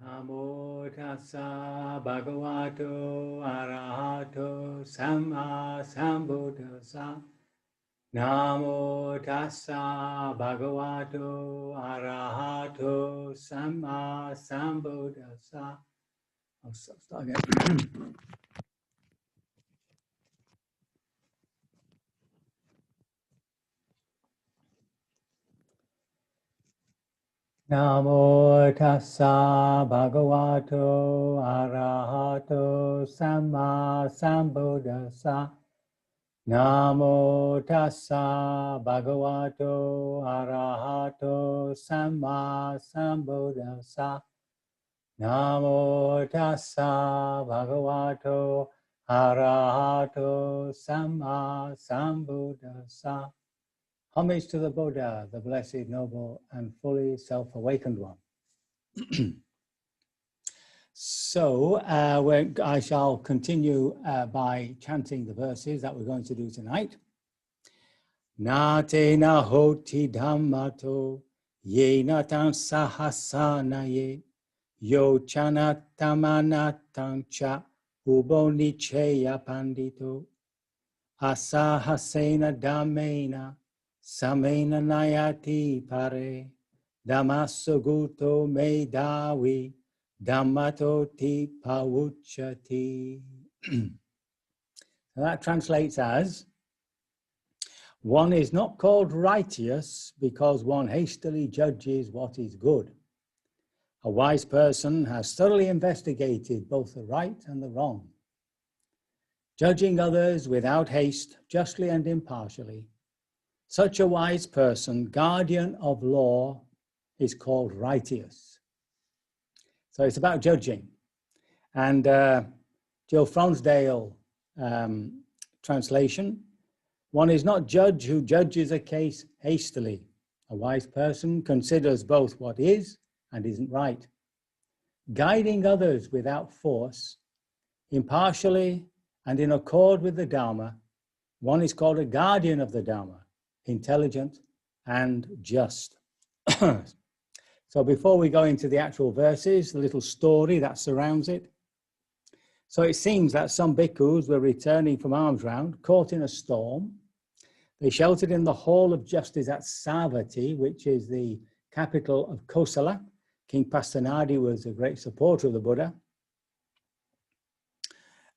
Namo tassa bhagavato arahato samma sambuddhassa. Namo tassa bhagavato arahato samma sambuddhassa. I'll start again. Namo tassa bhagavato arahato samma sambuddhassa. Namo tassa bhagavato arahato samma sambuddhassa. Namo tassa bhagavato arahato samma sambuddhassa. Homage to the Buddha, the blessed, noble, and fully self-awakened one. So I shall continue by chanting the verses that we're going to do tonight. Na te na hoti dhammato ye na tan sahasana ye yo chana tamanatan cha ubonicheya pandito asahasena dhammena samena nayati pare dhammasaguto me davi dhammato ti pawuchati. That translates as, one is not called righteous because one hastily judges what is good. A wise person has thoroughly investigated both the right and the wrong. Judging others without haste, justly and impartially, such a wise person, guardian of law, is called righteous. So it's about judging. And Jill Fronsdale translation, one is not judge who judges a case hastily. A wise person considers both what is and isn't right. Guiding others without force, impartially and in accord with the Dharma, one is called a guardian of the Dharma, intelligent and just. So before we go into the actual verses, the little story that surrounds it. So it seems that some bhikkhus were returning from alms round, caught in a storm. They sheltered in the Hall of Justice at Savatthi, which is the capital of Kosala. King Pastanadi was a great supporter of the Buddha.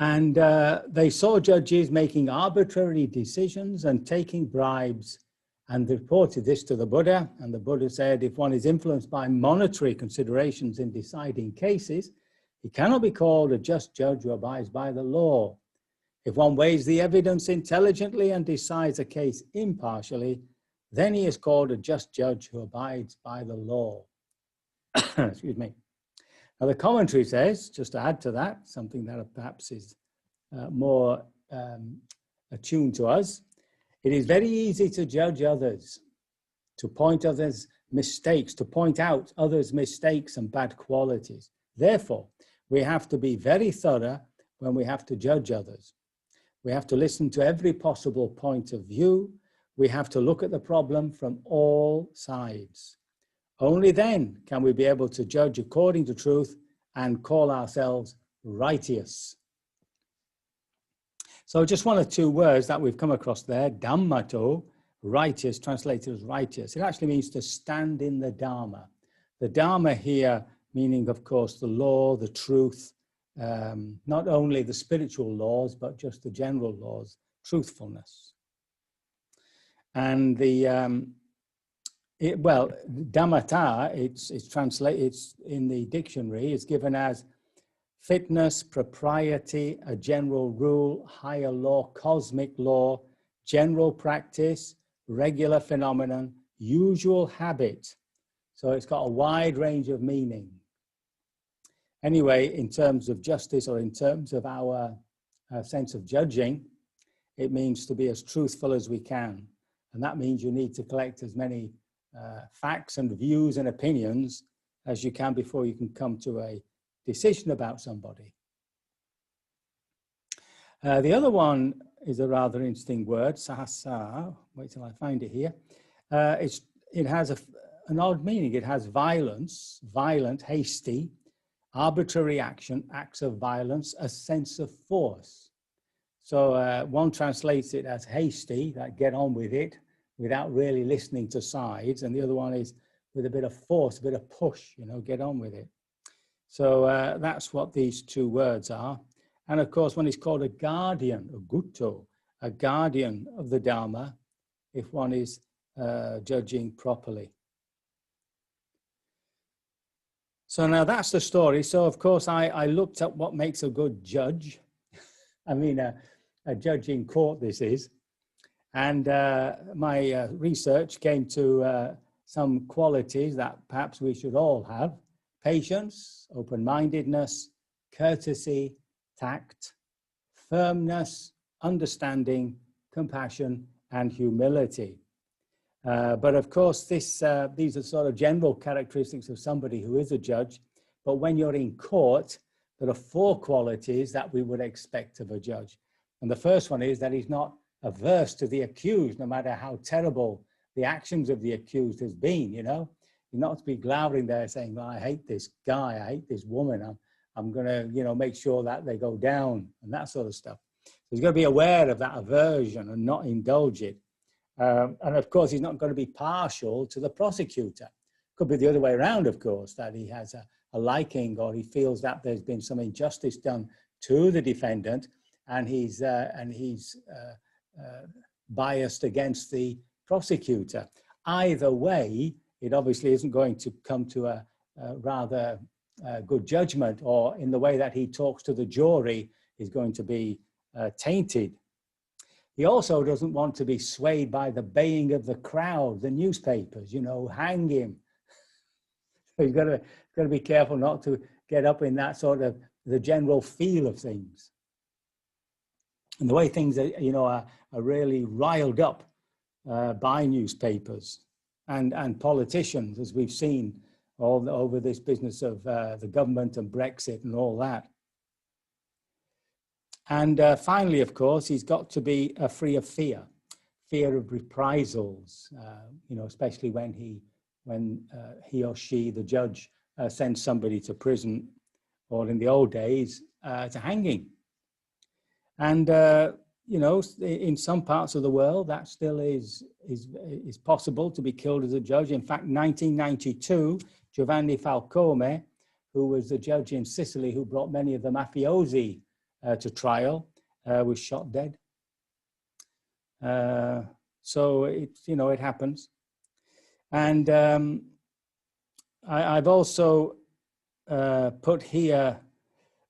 And they saw judges making arbitrary decisions and taking bribes, and reported this to the Buddha. And the Buddha said, if one is influenced by monetary considerations in deciding cases, he cannot be called a just judge who abides by the law. If one weighs the evidence intelligently and decides a case impartially, then he is called a just judge who abides by the law. Excuse me. Now the commentary says, just to add to that, something that perhaps is more attuned to us, it is very easy to judge others, to point others' mistakes, to point out others' mistakes and bad qualities. Therefore, we have to be very thorough when we have to judge others. We have to listen to every possible point of view. We have to look at the problem from all sides. Only then can we be able to judge according to truth and call ourselves righteous. So just one or two words that we've come across there. Dhammato, righteous, translated as righteous. It actually means to stand in the Dharma. The Dharma here meaning, of course, the law, the truth, not only the spiritual laws, but just the general laws, truthfulness. And the, Dhammapada, it's translated in the dictionary, it's given as fitness, propriety, a general rule, higher law, cosmic law, general practice, regular phenomenon, usual habit. So it's got a wide range of meaning. Anyway, in terms of justice or in terms of our sense of judging, it means to be as truthful as we can. And that means you need to collect as many facts and views and opinions as you can before you can come to a decision about somebody. The other one is a rather interesting word, sahasa. Wait till I find it here. It has an odd meaning. It has violence, violent, hasty, arbitrary action, acts of violence, a sense of force. So one translates it as hasty, like get on with it, without really listening to sides. And the other one is with a bit of force, a bit of push, you know, get on with it. So that's what these two words are. And of course, one is called a guardian, a gutto, a guardian of the Dharma, if one is judging properly. So now that's the story. So of course, I looked at what makes a good judge. I mean, a judge in court this is. And my research came to some qualities that perhaps we should all have: patience, open-mindedness, courtesy, tact, firmness, understanding, compassion, and humility. But of course, these are sort of general characteristics of somebody who is a judge. But when you're in court, there are 4 qualities that we would expect of a judge. And the first one is that he's not averse to the accused, no matter how terrible the actions of the accused has been, you know. You're not to be glowering there saying, well, I hate this guy, I hate this woman, I'm going to, you know, make sure that they go down and that sort of stuff. So he's got to be aware of that aversion and not indulge it. And of course, he's not going to be partial to the prosecutor. Could be the other way around, of course, that he has a liking, or he feels that there's been some injustice done to the defendant, and he's biased against the prosecutor. Either way, it obviously isn't going to come to a rather good judgment, or in the way that he talks to the jury is going to be tainted. He also doesn't want to be swayed by the baying of the crowd, the newspapers, you know, hang him. So he's got to be careful not to get up in that sort of the general feel of things. And the way things are, you know, are really riled up by newspapers and politicians, as we've seen all over this business of the government and Brexit and all that. And finally, of course, he's got to be free of fear of reprisals, you know, especially when he or she, the judge, sends somebody to prison, or in the old days, to hanging. And, you know, in some parts of the world, that still is possible to be killed as a judge. In fact, 1992, Giovanni Falcone, who was the judge in Sicily who brought many of the mafiosi to trial, was shot dead. So you know, it happens. And I've also put here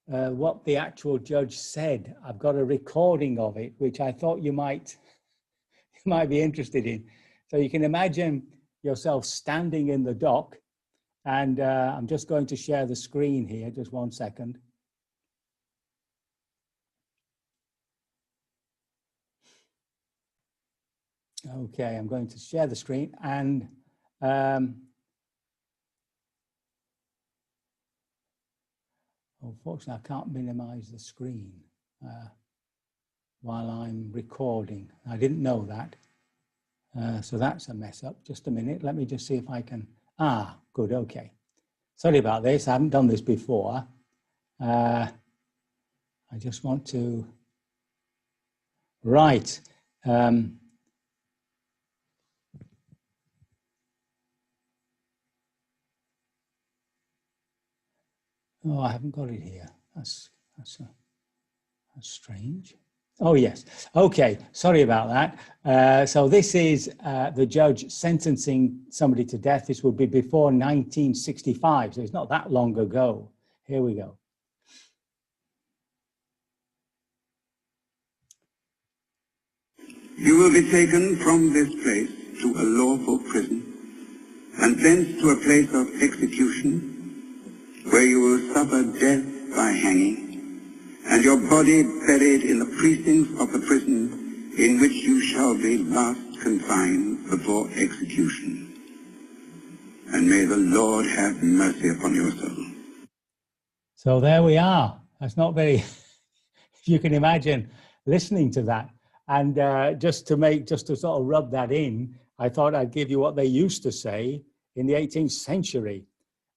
what the actual judge said. I've got a recording of it, which I thought you might be interested in. So you can imagine yourself standing in the dock, and I'm just going to share the screen here, just 1 second. Okay, I'm going to share the screen, and unfortunately, I can't minimize the screen while I'm recording. I didn't know that. So that's a mess up. Just a minute. Let me just see if I can. Ah, good. Okay. Sorry about this. I haven't done this before. I just want to. Right. Oh, I haven't got it here. That's strange. Oh, yes. Okay. Sorry about that. So this is the judge sentencing somebody to death. This would be before 1965. So it's not that long ago. Here we go. You will be taken from this place to a lawful prison, and thence to a place of execution, where you will suffer death by hanging, and your body buried in the precincts of the prison in which you shall be last confined before execution. And may the Lord have mercy upon your soul. So there we are. That's not very, if you can imagine listening to that. And just to sort of rub that in, I thought I'd give you what they used to say in the 18th century.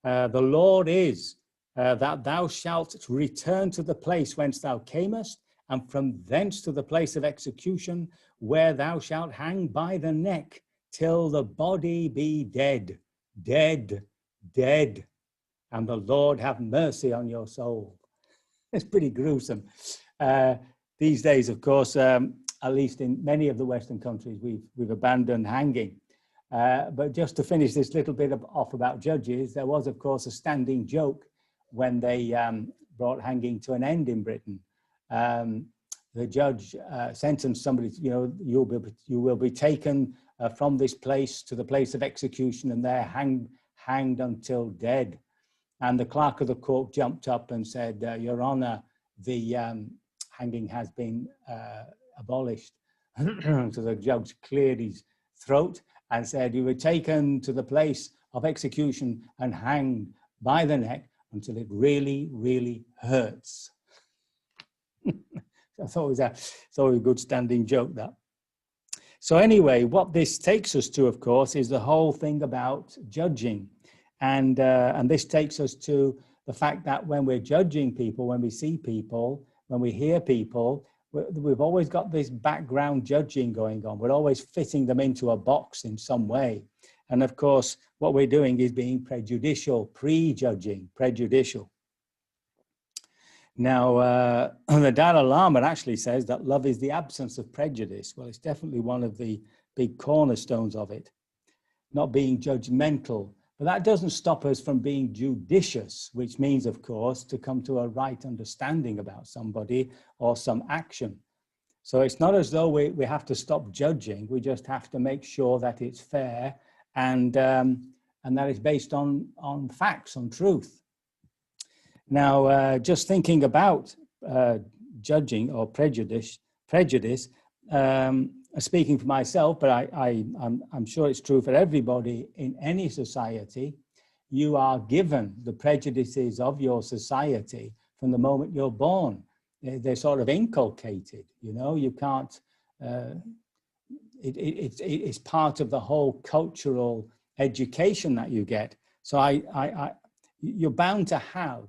The Lord is that thou shalt return to the place whence thou camest, and from thence to the place of execution, where thou shalt hang by the neck till the body be dead, dead, dead, and the Lord have mercy on your soul. It's pretty gruesome. These days, of course, at least in many of the Western countries, we've abandoned hanging. But just to finish this little bit off about judges, there was, of course, a standing joke when they brought hanging to an end in Britain. The judge sentenced somebody, you will be taken from this place to the place of execution, and there hanged until dead. And the clerk of the court jumped up and said, Your Honour, the hanging has been abolished. So the judge cleared his throat and said, you were taken to the place of execution and hanged by the neck until it really, really hurts. I thought it was a good standing joke, that. So anyway, what this takes us to, of course, is the whole thing about judging. And this takes us to the fact that when we're judging people, when we see people, when we hear people, we've always got this background judging going on. We're always fitting them into a box in some way. And of course, what we're doing is being prejudicial, prejudging, prejudicial. Now, the Dalai Lama actually says that love is the absence of prejudice. Well, it's definitely one of the big cornerstones of it. Not being judgmental. But that doesn't stop us from being judicious, which means, of course, to come to a right understanding about somebody or some action. So it's not as though we have to stop judging. We just have to make sure that it's fair and that it's based on facts, on truth. Now, just thinking about judging or prejudice, speaking for myself, but I'm sure it's true for everybody in any society, you are given the prejudices of your society from the moment you're born. They're sort of inculcated, you can't, it's part of the whole cultural education that you get. So you're bound to have,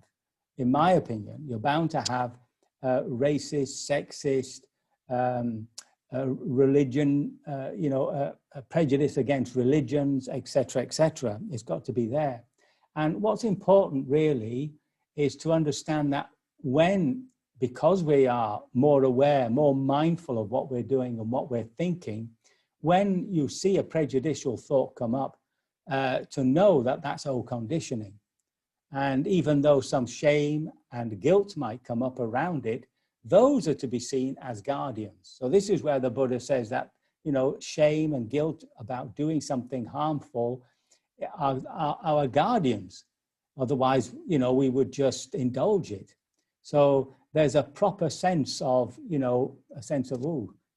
in my opinion, you're bound to have racist, sexist, religion, prejudice against religions, etc., etc. It's got to be there. And what's important really is to understand that because we are more aware, more mindful of what we're doing and what we're thinking, when you see a prejudicial thought come up, to know that that's old conditioning. And even though some shame and guilt might come up around it, those are to be seen as guardians. So this is where the Buddha says that, shame and guilt about doing something harmful are our guardians. Otherwise, we would just indulge it. So there's a proper sense of,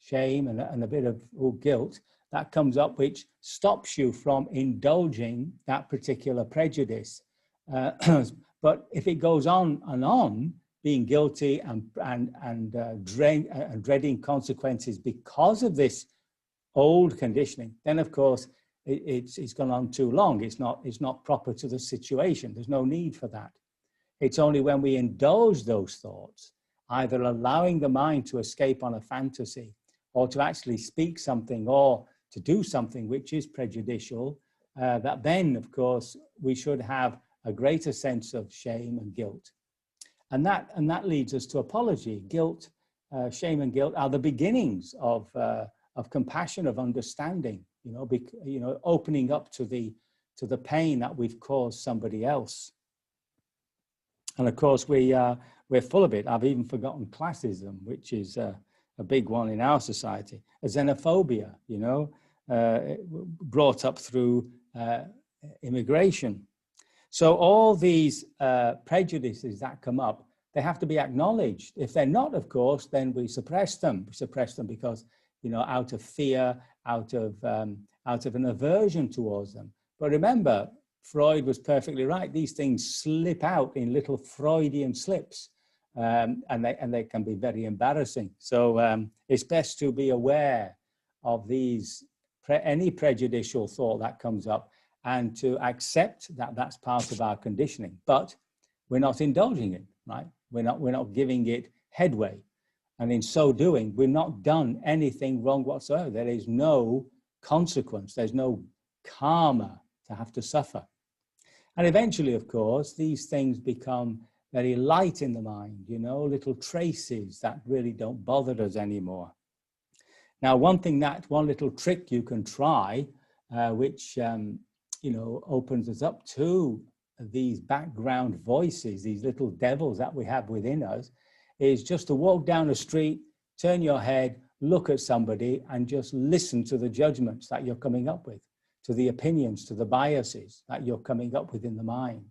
shame and a bit of guilt that comes up, which stops you from indulging that particular prejudice. But if it goes on and on, being guilty and dreading consequences because of this old conditioning, then of course it's gone on too long. It's not proper to the situation. There's no need for that. It's only when we indulge those thoughts, either allowing the mind to escape on a fantasy or to actually speak something or to do something which is prejudicial, that then of course we should have a greater sense of shame and guilt. And that leads us to apology. Guilt, shame and guilt are the beginnings of compassion, of understanding, opening up to the pain that we've caused somebody else. And of course, we're full of it. I've even forgotten classism, which is a big one in our society. Xenophobia, brought up through immigration. So all these prejudices that come up, they have to be acknowledged. If they're not, of course, then we suppress them. We suppress them because, out of fear, out of an aversion towards them. But remember, Freud was perfectly right. These things slip out in little Freudian slips, and they can be very embarrassing. So it's best to be aware of any prejudicial thought that comes up, and to accept that that's part of our conditioning. But we're not indulging it, right? We're not giving it headway. And in so doing, we've not done anything wrong whatsoever. There is no consequence. There's no karma to have to suffer. And eventually, of course, these things become very light in the mind, you know, little traces that really don't bother us anymore. Now, one little trick you can try, which, you know, opens us up to these background voices, these little devils that we have within us, is just to walk down the street, turn your head, look at somebody, and just listen to the judgments that you're coming up with, to the opinions, to the biases that you're coming up with in the mind.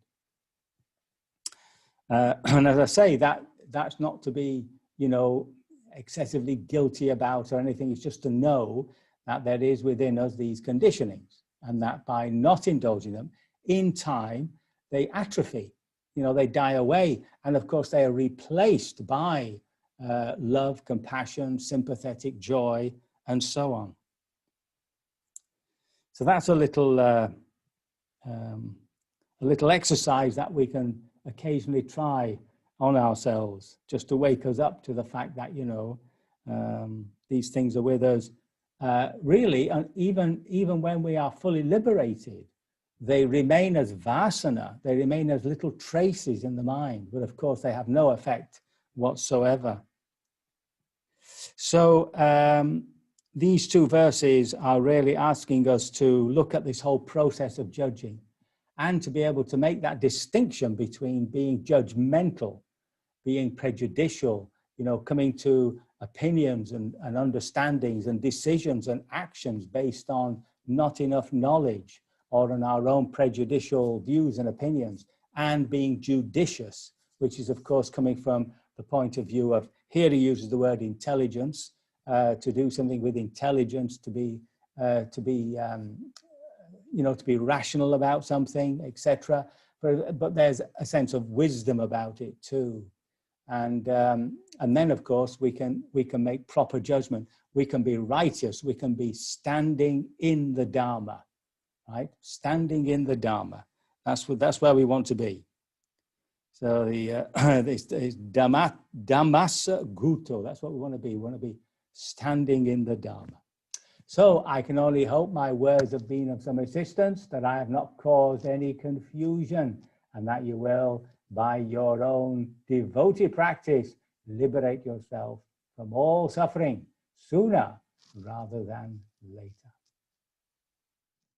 And as I say, that's not to be, you know, excessively guilty about or anything. It's just to know that there is within us these conditionings, and that by not indulging them, in time, they atrophy, you know, they die away. And of course, they are replaced by love, compassion, sympathetic joy, and so on. So that's a little exercise that we can occasionally try on ourselves, just to wake us up to the fact that, you know, these things are with us. Really, and even when we are fully liberated, they remain as vasana, they remain as little traces in the mind, but of course they have no effect whatsoever. So these two verses are really asking us to look at this whole process of judging, and to be able to make that distinction between being judgmental, being prejudicial, you know, coming to opinions and understandings and decisions and actions based on not enough knowledge or on our own prejudicial views and opinions, and being judicious, which is of course coming from the point of view of, here he uses the word intelligence, to do something with intelligence, to be you know, to be rational about something, etc. But there's a sense of wisdom about it too. And then of course we can make proper judgment. We can be righteous. We can be standing in the Dharma, right? Standing in the Dharma. That's where we want to be. So this Dhammasa Guto. That's what we want to be. We want to be standing in the Dharma. So I can only hope my words have been of some assistance, that I have not caused any confusion, and that you will, by your own devotee practice, liberate yourself from all suffering sooner rather than later.